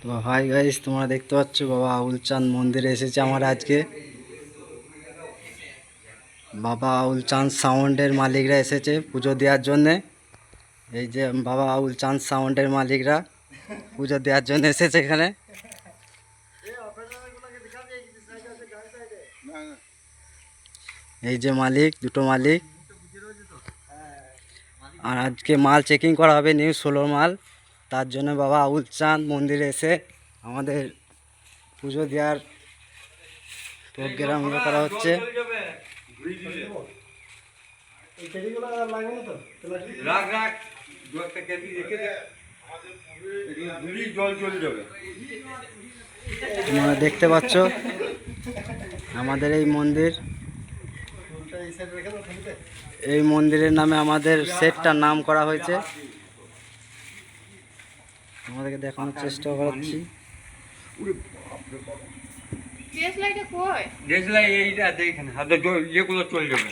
তো hi guys, তোমরা দেখতে পাচ্ছ বাবা আউল চাঁদ মন্দিরে এসেছে আমার আজকে। বাবা আউল চাঁদ সাউন্ডের মালিকরা এসেছে পুজো দেওয়ার জন্যে। এই যে বাবা আউল চাঁদ সাউন্ডের মালিকরা পুজো দেওয়ার জন্য এসেছে এখানে। এই যে মালিক, দুটো মালিক। আর আজকে মাল চেকিং করা হবে, নিউ 16 মাল। তার জন্য বাবা আউল চাঁদ মন্দিরে এসে আমাদের পুজো দেওয়ার প্রোগ্রাম করা হচ্ছে। তোমরা দেখতে পাচ্ছ আমাদের এই মন্দির, এই মন্দিরের নামে আমাদের সেটটার নাম করা হয়েছে। আমাদেরকে দেখানোর চেষ্টা করছি। দেশ লাইটে কই দেশ লাইট এইটা দেখেন হাতে যেগুলো চলে যাবে।